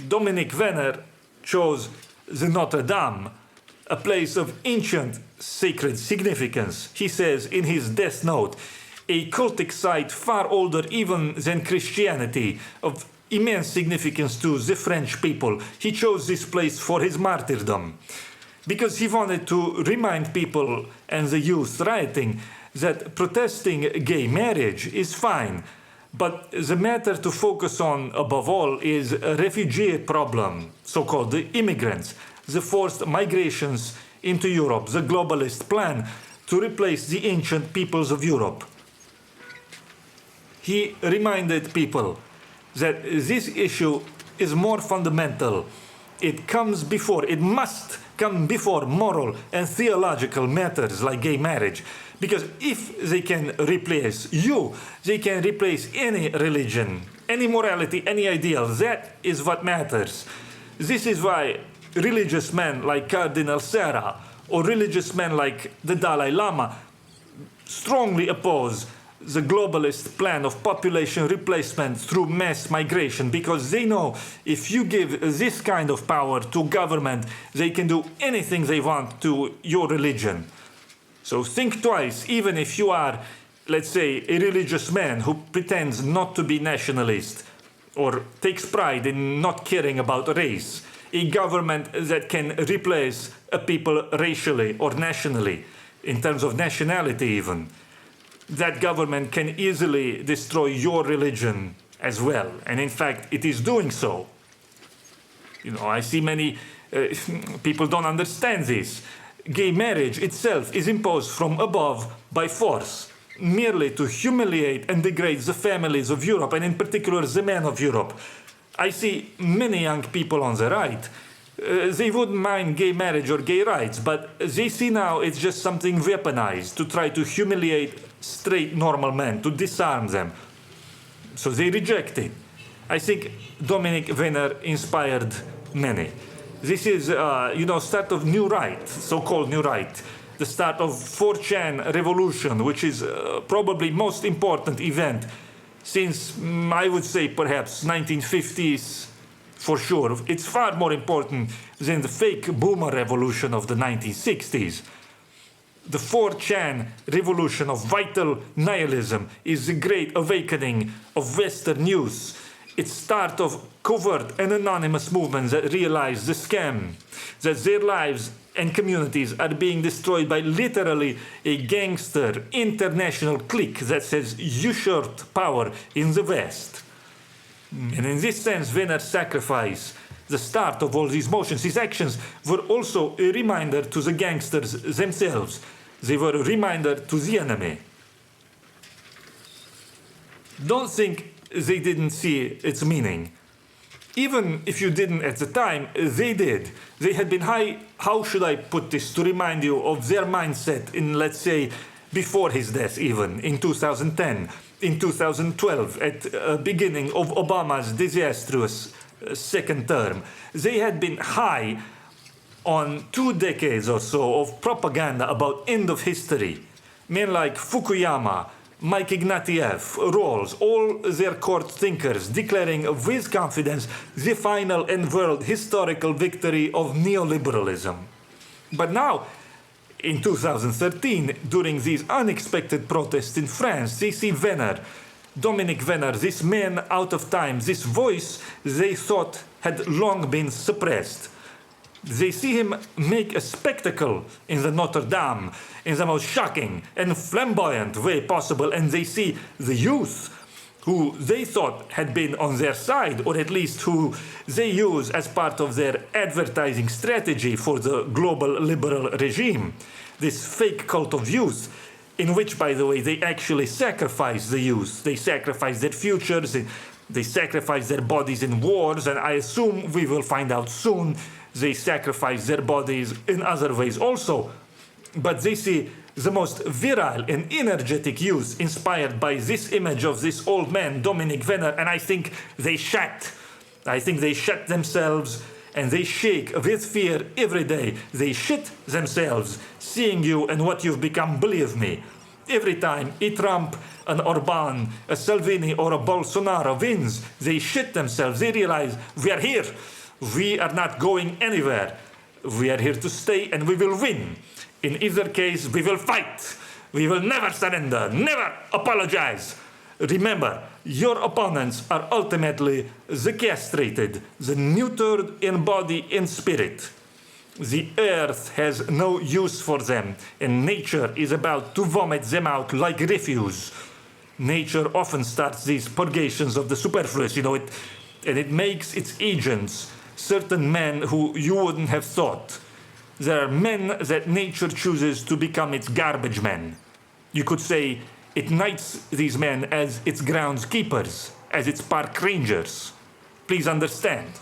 Dominique Venner chose the Notre Dame, a place of ancient sacred significance. He says in his death note, a cultic site far older even than Christianity, of immense significance to the French people. He chose this place for his martyrdom, because he wanted to remind people and the youth rioting that protesting gay marriage is fine, but the matter to focus on above all is a refugee problem, so-called the immigrants, the forced migrations into Europe, the globalist plan to replace the ancient peoples of Europe. He reminded people that this issue is more fundamental. It must come before moral and theological matters like gay marriage. Because if they can replace you, they can replace any religion, any morality, any ideal. That is what matters. This is why religious men like Cardinal Sarah or religious men like the Dalai Lama strongly oppose the globalist plan of population replacement through mass migration, because they know if you give this kind of power to government, they can do anything they want to your religion. So think twice, even if you are, let's say, a religious man who pretends not to be nationalist or takes pride in not caring about race. A government that can replace a people racially or nationally, in terms of nationality even. That government can easily destroy your religion as well. And in fact, it is doing so. I see many people don't understand this. Gay marriage itself is imposed from above by force, merely to humiliate and degrade the families of Europe, and in particular the men of Europe. I see many young people on the right. They wouldn't mind gay marriage or gay rights, but they see now it's just something weaponized to try to humiliate straight, normal men, to disarm them. So they reject it. I think Dominique Venner inspired many. This is, start of new right, so-called new right. The start of 4chan revolution, which is probably most important event since, I would say, perhaps 1950s, for sure. It's far more important than the fake boomer revolution of the 1960s. The 4chan revolution of vital nihilism is the great awakening of Western youth. It's start of covert and anonymous movements that realize the scam, that their lives and communities are being destroyed by literally a gangster international clique that says usurped power in the West. And in this sense, Venner's sacrifice, the start of all these motions, his actions were also a reminder to the gangsters themselves. They were a reminder to the enemy. Don't think they didn't see its meaning. Even if you didn't at the time, they did. They had been how should I put this to remind you of their mindset in, let's say, before his death even, in 2010, in 2012, at the beginning of Obama's disastrous second term. They had been high on 2 decades or so of propaganda about end of history. Men like Fukuyama, Mike Ignatieff, Rawls, all their court thinkers declaring with confidence the final and world historical victory of neoliberalism. But now, in 2013, during these unexpected protests in France, they see Venner, Dominique Venner, this man out of time, this voice they thought had long been suppressed. They see him make a spectacle in the Notre Dame in the most shocking and flamboyant way possible, and they see the youth who they thought had been on their side, or at least who they use as part of their advertising strategy for the global liberal regime. This fake cult of youth, in which, by the way, they actually sacrifice the youth. They sacrifice their futures, they sacrifice their bodies in wars, and I assume we will find out soon they sacrifice their bodies in other ways also. But they see the most virile and energetic youth inspired by this image of this old man, Dominique Venner, and I think they shat. I think they shat themselves, and they shake with fear every day. They shit themselves, seeing you and what you've become, believe me. every time a Trump, an Orban, a Salvini, or a Bolsonaro wins, they shit themselves. They realize we are here. We are not going anywhere. We are here to stay and we will win. In either case, we will fight. We will never surrender, never apologize. Remember, your opponents are ultimately the castrated, the neutered in body and spirit. The earth has no use for them, and nature is about to vomit them out like refuse. Nature often starts these purgations of the superfluous, and it makes its agents certain men who you wouldn't have thought. There are men that nature chooses to become its garbage men. You could say it knights these men as its groundskeepers, as its park rangers. Please understand.